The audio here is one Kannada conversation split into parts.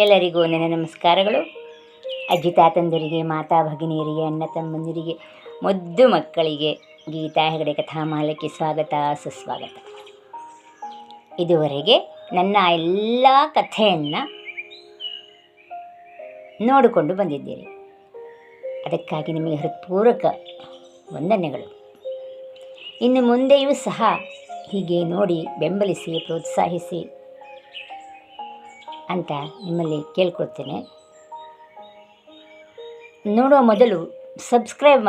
ಎಲ್ಲರಿಗೂ ನನ್ನ ನಮಸ್ಕಾರಗಳು. ಅಜ್ಜಿ ತಾತಂದರಿಗೆ, ಮಾತಾ ಭಗಿನಿಯರಿಗೆ, ಅಣ್ಣ ತಮ್ಮಂದಿರಿಗೆ, ಮುದ್ದು ಮಕ್ಕಳಿಗೆ ಗೀತಾ ಹೆಗಡೆ ಕಥಾಮಾಲಕ್ಕೆ ಸ್ವಾಗತ ಸುಸ್ವಾಗತ. ಇದುವರೆಗೆ ನನ್ನ ಎಲ್ಲ ಕಥೆಯನ್ನು ನೋಡಿಕೊಂಡು ಬಂದಿದ್ದೀರಿ. ಅದಕ್ಕಾಗಿ ನಿಮಗೆ ಹೃತ್ಪೂರ್ವಕ ವಂದನೆಗಳು. ಇನ್ನು ಮುಂದೆಯೂ ಸಹ ಹೀಗೆ ನೋಡಿ ಬೆಂಬಲಿಸಿ ಪ್ರೋತ್ಸಾಹಿಸಿ ಅಂತ ನಿಮ್ಮಲ್ಲಿ ಕೇಳ್ಕೊಳ್ತೇನೆ. ನೋಡುವ ಮೊದಲು ಸಬ್ಸ್ಕ್ರೈಬ್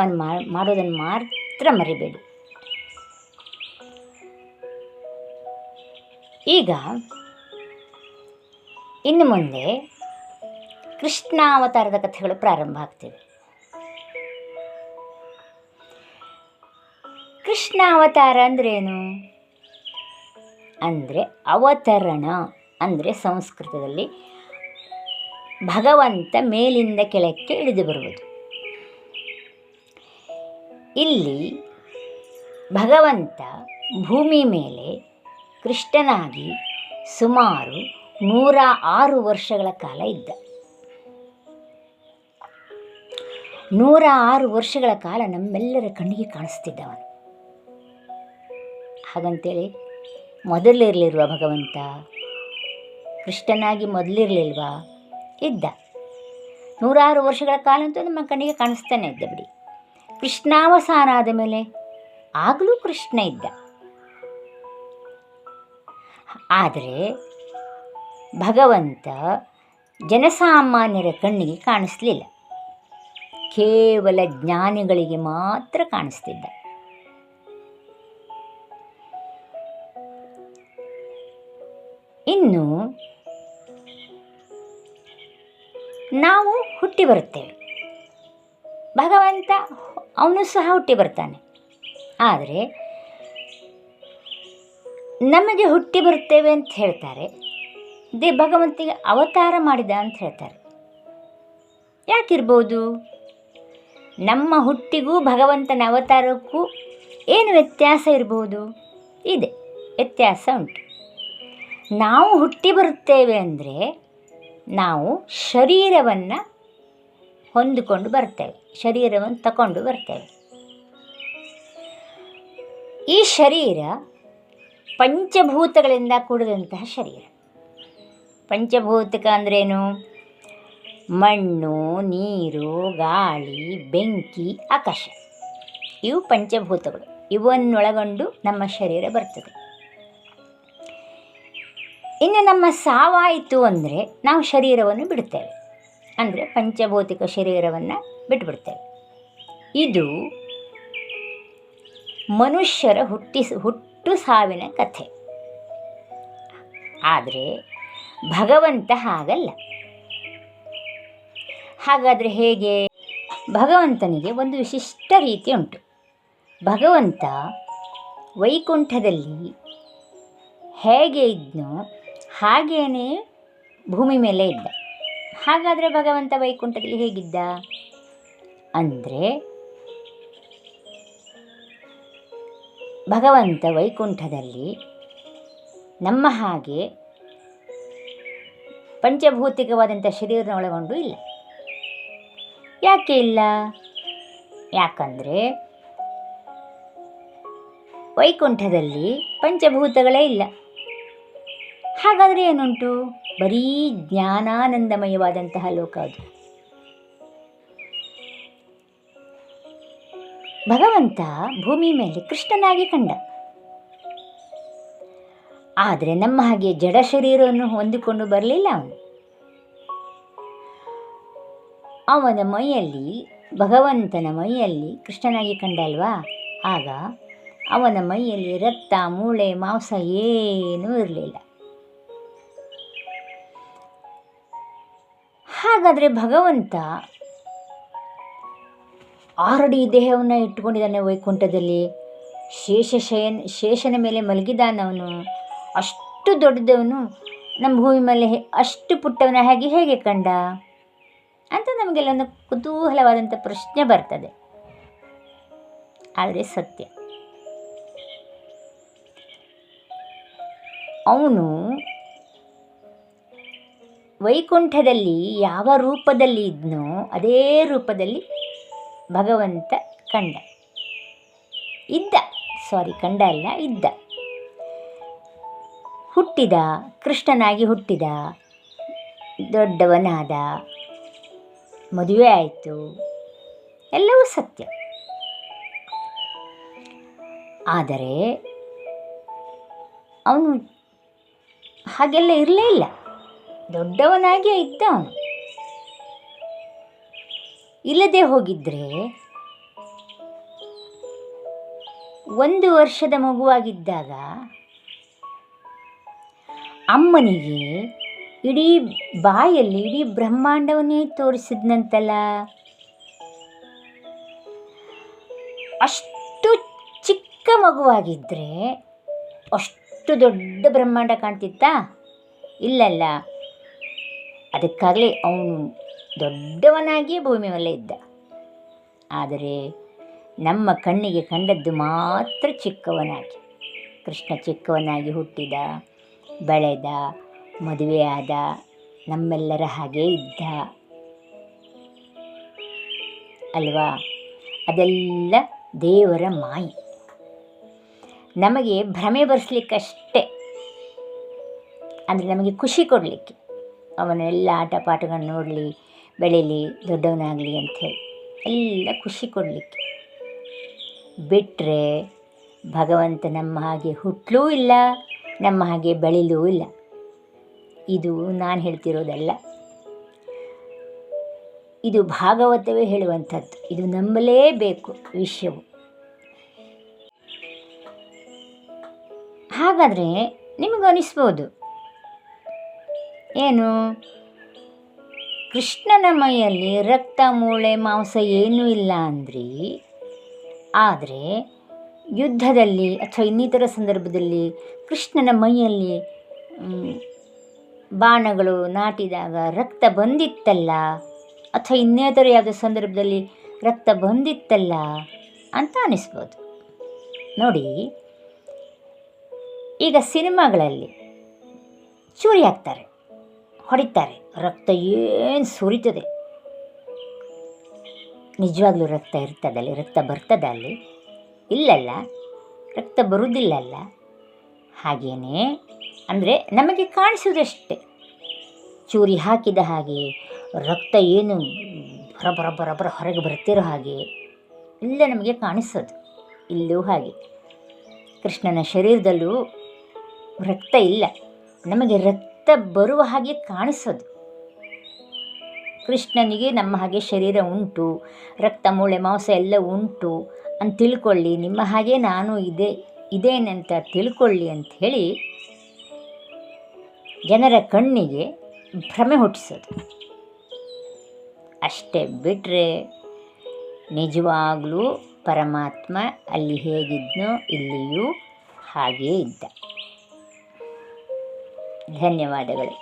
ಮಾಡೋದನ್ನು ಮಾತ್ರ ಮರಿಬೇಡಿ. ಈಗ ಇನ್ನು ಮುಂದೆ ಕೃಷ್ಣಾವತಾರದ ಕಥೆಗಳು ಪ್ರಾರಂಭ ಆಗ್ತಿವೆ. ಕೃಷ್ಣಾವತಾರ ಅಂದ್ರೇನು? ಅಂದರೆ ಅವತರಣ ಅಂದರೆ ಸಂಸ್ಕೃತದಲ್ಲಿ ಭಗವಂತ ಮೇಲಿಂದ ಕೆಳಕ್ಕೆ ಇಳಿದು ಬರುವುದು. ಇಲ್ಲಿ ಭಗವಂತ ಭೂಮಿ ಮೇಲೆ ಕೃಷ್ಣನಾಗಿ ಸುಮಾರು 106 ವರ್ಷಗಳ ಕಾಲ ಇದ್ದ. 106 ವರ್ಷಗಳ ಕಾಲ ನಮ್ಮೆಲ್ಲರ ಕಣ್ಣಿಗೆ ಕಾಣಿಸ್ತಿದ್ದವನು. ಹಾಗಂತೇಳಿ ಮೊದಲಿರಲಿರುವ ಭಗವಂತ ಕೃಷ್ಣನಾಗಿ ಮೊದಲಿರಲಿಲ್ವಾ? ಇದ್ದ. 106 ವರ್ಷಗಳ ಕಾಲ ಅಂತೂ ನಮ್ಮ ಕಣ್ಣಿಗೆ ಕಾಣಿಸ್ತಾನೆ ಇದ್ದ ಬಿಡಿ. ಕೃಷ್ಣಾವಸಾನ ಆದ ಮೇಲೆ ಆಗಲೂ ಕೃಷ್ಣ ಇದ್ದ. ಆದರೆ ಭಗವಂತ ಜನಸಾಮಾನ್ಯರ ಕಣ್ಣಿಗೆ ಕಾಣಿಸ್ಲಿಲ್ಲ. ಕೇವಲ ಜ್ಞಾನಿಗಳಿಗೆ ಮಾತ್ರ ಕಾಣಿಸ್ತಿದ್ದ. ಇನ್ನು ನಾವು ಹುಟ್ಟಿ ಬರುತ್ತೇವೆ. ಭಗವಂತ ಅವನು ಸಹ ಹುಟ್ಟಿ ಬರ್ತಾನೆ. ಆದರೆ ನಮಗೆ ಹುಟ್ಟಿ ಬರ್ತೇವೆ ಅಂತ ಹೇಳ್ತಾರೆ, ಭಗವಂತಿಗೆ ಅವತಾರ ಮಾಡಿದ ಅಂತ ಹೇಳ್ತಾರೆ. ಯಾಕಿರ್ಬೋದು? ನಮ್ಮ ಹುಟ್ಟಿಗೂ ಭಗವಂತನ ಅವತಾರಕ್ಕೂ ಏನು ವ್ಯತ್ಯಾಸ ಇರ್ಬೋದು? ಇದೆ, ವ್ಯತ್ಯಾಸ ಉಂಟು. ನಾವು ಹುಟ್ಟಿ ಬರುತ್ತೇವೆ ಅಂದರೆ ನಾವು ಶರೀರವನ್ನು ಹೊಂದಿಕೊಂಡು ಬರ್ತೇವೆ, ಶರೀರವನ್ನು ತಗೊಂಡು ಬರ್ತೇವೆ. ಈ ಶರೀರ ಪಂಚಭೂತಗಳಿಂದ ಕೂಡಿದಂತಹ ಶರೀರ. ಪಂಚಭೂತಕ ಅಂದ್ರೇನು? ಮಣ್ಣು, ನೀರು, ಗಾಳಿ, ಬೆಂಕಿ, ಆಕಾಶ. ಇವು ಪಂಚಭೂತಗಳು. ಇವನ್ನೊಳಗೊಂಡು ನಮ್ಮ ಶರೀರ ಬರ್ತದೆ. ಇನ್ನು ನಮ್ಮ ಸಾವಾಯಿತು ಅಂದರೆ ನಾವು ಶರೀರವನ್ನು ಬಿಡುತ್ತೇವೆ, ಅಂದರೆ ಪಂಚಭೌತಿಕ ಶರೀರವನ್ನು ಬಿಟ್ಟುಬಿಡ್ತೇವೆ. ಇದು ಮನುಷ್ಯರ ಹುಟ್ಟು ಸಾವಿನ ಕಥೆ. ಆದರೆ ಭಗವಂತ ಹಾಗಲ್ಲ. ಹಾಗಾದರೆ ಹೇಗೆ? ಭಗವಂತನಿಗೆ ಒಂದು ವಿಶಿಷ್ಟ ರೀತಿ ಉಂಟು. ಭಗವಂತ ವೈಕುಂಠದಲ್ಲಿ ಹೇಗೆ ಇದ್ನೋ ಹಾಗೇನೇ ಭೂಮಿ ಮೇಲೆ ಇದ್ದ. ಹಾಗಾದರೆ ಭಗವಂತ ವೈಕುಂಠದಲ್ಲಿ ಹೇಗಿದ್ದ ಅಂದರೆ, ಭಗವಂತ ವೈಕುಂಠದಲ್ಲಿ ನಮ್ಮ ಹಾಗೆ ಪಂಚಭೌತಿಕವಾದಂಥ ಶರೀರನ ಒಳಗೊಂಡು ಇಲ್ಲ. ಯಾಕೆ ಇಲ್ಲ? ಯಾಕಂದರೆ ವೈಕುಂಠದಲ್ಲಿ ಪಂಚಭೂತಗಳೇ ಇಲ್ಲ. ಹಾಗಾದರೆ ಏನುಂಟು? ಬರೀ ಜ್ಞಾನಾನಂದಮಯವಾದಂತಹ ಲೋಕ ಅದು. ಭಗವಂತ ಭೂಮಿ ಮೇಲೆ ಕೃಷ್ಣನಾಗಿ ಕಂಡ. ಆದರೆ ನಮ್ಮ ಹಾಗೆ ಜಡ ಶರೀರವನ್ನು ಹೊಂದಿಕೊಂಡು ಬರಲಿಲ್ಲ ಅವನು. ಅವನ ಮೈಯಲ್ಲಿ, ಭಗವಂತನ ಮೈಯಲ್ಲಿ ಕೃಷ್ಣನಾಗಿ ಕಂಡಲ್ವಾ, ಆಗ ಅವನ ಮೈಯಲ್ಲಿ ರಕ್ತ, ಮೂಳೆ, ಮಾಂಸ ಏನೂ ಇರಲಿಲ್ಲ. ಹಾಗಾದರೆ ಭಗವಂತ 6 ಅಡಿ ದೇಹವನ್ನು ಇಟ್ಟುಕೊಂಡಿದ್ದಾನೆ ವೈಕುಂಠದಲ್ಲಿ. ಶೇಷನ ಮೇಲೆ ಮಲಗಿದಾನವನು. ಅಷ್ಟು ದೊಡ್ಡದವನು ನಮ್ಮ ಭೂಮಿ ಮೇಲೆ ಅಷ್ಟು ಪುಟ್ಟವನ ಹೇಗೆ ಕಂಡ ಅಂತ ನಮಗೆಲ್ಲ ಒಂದು ಕುತೂಹಲವಾದಂಥ ಪ್ರಶ್ನೆ ಬರ್ತದೆ. ಆದರೆ ಸತ್ಯ, ಅವನು ವೈಕುಂಠದಲ್ಲಿ ಯಾವ ರೂಪದಲ್ಲಿ ಇದ್ನೋ ಅದೇ ರೂಪದಲ್ಲಿ ಭಗವಂತ ಕಂಡ ಅಲ್ಲ, ಇದ್ದ. ಹುಟ್ಟಿದ, ಕೃಷ್ಣನಾಗಿ ಹುಟ್ಟಿದ, ದೊಡ್ಡವನಾದ, ಮದುವೆ ಆಯಿತು, ಎಲ್ಲವೂ ಸತ್ಯ. ಆದರೆ ಅವನು ಹಾಗೆಲ್ಲ ಇರಲೇ ಇಲ್ಲ, ದೊಡ್ಡವನಾಗಿಯೇ ಇದ್ದ. ಅವನು ಇಲ್ಲದೆ ಹೋಗಿದ್ದರೆ 1 ವರ್ಷದ ಮಗುವಾಗಿದ್ದಾಗ ಅಮ್ಮನಿಗೆ ಇಡೀ ಬಾಯಲ್ಲಿ ಇಡೀ ಬ್ರಹ್ಮಾಂಡವನ್ನೇ ತೋರಿಸಿದ್ನಂತಲ್ಲ. ಅಷ್ಟು ಚಿಕ್ಕ ಮಗುವಾಗಿದ್ದರೆ ಅಷ್ಟು ದೊಡ್ಡ ಬ್ರಹ್ಮಾಂಡ ಕಾಣ್ತಿತ್ತಾ? ಇಲ್ಲಲ್ಲ. ಅದಕ್ಕಾಗಲೇ ಅವನು ದೊಡ್ಡವನಾಗಿಯೇ ಭೂಮಿ ಮೇಲೆ ಇದ್ದ. ಆದರೆ ನಮ್ಮ ಕಣ್ಣಿಗೆ ಕಂಡದ್ದು ಮಾತ್ರ ಚಿಕ್ಕವನಾಗಿ. ಕೃಷ್ಣ ಚಿಕ್ಕವನಾಗಿ ಹುಟ್ಟಿದ, ಬೆಳೆದ, ಮದುವೆಯಾದ, ನಮ್ಮೆಲ್ಲರ ಹಾಗೇ ಇದ್ದ ಅಲ್ವಾ? ಅದೆಲ್ಲ ದೇವರ ಮಾಯೆ, ನಮಗೆ ಭ್ರಮೆ ಬರೆಸ್ಲಿಕ್ಕಷ್ಟೇ. ಅಂದರೆ ನಮಗೆ ಖುಷಿ ಕೊಡಲಿಕ್ಕೆ, ಅವನೆಲ್ಲ ಆಟ ಪಾಠಗಳನ್ನು ನೋಡಲಿ, ಬೆಳೀಲಿ, ದೊಡ್ಡವನಾಗಲಿ ಅಂಥೇಳಿ ಎಲ್ಲ ಖುಷಿ ಕೊಡಲಿಕ್ಕೆ. ಬಿಟ್ಟರೆ ಭಗವಂತ ನಮ್ಮ ಹಾಗೆ ಹುಟ್ಟಲೂ ಇಲ್ಲ, ನಮ್ಮ ಹಾಗೆ ಬೆಳೀಲೂ ಇಲ್ಲ. ಇದು ನಾನು ಹೇಳ್ತಿರೋದಲ್ಲ, ಇದು ಭಾಗವತವೇ ಹೇಳುವಂಥದ್ದು. ಇದು ನಂಬಲೇಬೇಕು ವಿಷಯವು. ಹಾಗಾದರೆ ನಿಮಗನಿಸ್ಬೋದು, ಏನು ಕೃಷ್ಣನ ಮೈಯಲ್ಲಿ ರಕ್ತ, ಮೂಳೆ, ಮಾಂಸ ಏನೂ ಇಲ್ಲ ಅಂದ್ರಿ, ಆದರೆ ಯುದ್ಧದಲ್ಲಿ ಅಥವಾ ಇನ್ನಿತರ ಸಂದರ್ಭದಲ್ಲಿ ಕೃಷ್ಣನ ಮೈಯಲ್ಲಿ ಬಾಣಗಳು ನಾಟಿದಾಗ ರಕ್ತ ಬಂದಿತ್ತಲ್ಲ, ಅಥವಾ ಇನ್ನೇತರ ಯಾವುದೋ ಸಂದರ್ಭದಲ್ಲಿ ರಕ್ತ ಬಂದಿತ್ತಲ್ಲ ಅಂತ ಅನಿಸ್ಬೋದು. ನೋಡಿ, ಈಗ ಸಿನಿಮಾಗಳಲ್ಲಿ ಚೂರಿ ಹಾಕ್ತಾರೆ, ಹೊಡಿತಾರೆ, ರಕ್ತ ಏನು ಸುರಿತದೆ. ನಿಜವಾಗ್ಲೂ ರಕ್ತ ಇರ್ತದಲ್ಲಿ, ರಕ್ತ ಬರ್ತದ ಅಲ್ಲಿ? ಇಲ್ಲಲ್ಲ, ರಕ್ತ ಬರುವುದಿಲ್ಲಲ್ಲ. ಹಾಗೇನೆ ಅಂದರೆ ನಮಗೆ ಕಾಣಿಸೋದಷ್ಟೇ. ಚೂರಿ ಹಾಕಿದ ಹಾಗೆ ರಕ್ತ ಏನು ಬರಬರ ಹೊರಗೆ ಬರ್ತಿರೋ ಹಾಗೆ ಇಲ್ಲ ನಮಗೆ ಕಾಣಿಸೋದು. ಇಲ್ಲೂ ಹಾಗೆ ಕೃಷ್ಣನ ಶರೀರದಲ್ಲೂ ರಕ್ತ ಇಲ್ಲ, ನಮಗೆ ರಕ್ತ ಬರುವ ಹಾಗೆ ಕಾಣಿಸೋದು. ಕೃಷ್ಣನಿಗೆ ನಮ್ಮ ಹಾಗೆ ಶರೀರ ಉಂಟು, ರಕ್ತ, ಮೂಳೆ, ಮಾಂಸ ಎಲ್ಲ ಉಂಟು ಅಂತ ತಿಳ್ಕೊಳ್ಳಿ, ನಿಮ್ಮ ಹಾಗೆ ನಾನು ಇದೇನಂತ ತಿಳ್ಕೊಳ್ಳಿ ಅಂಥೇಳಿ ಜನರ ಕಣ್ಣಿಗೆ ಭ್ರಮೆ ಹುಟ್ಟಿಸೋದು ಅಷ್ಟೇ. ಬಿಟ್ಟರೆ ನಿಜವಾಗಲೂ ಪರಮಾತ್ಮ ಅಲ್ಲಿ ಹೇಗಿದ್ನೋ ಇಲ್ಲಿಯೂ ಹಾಗೇ ಇದ್ದ. ಧನ್ಯವಾದಗಳು.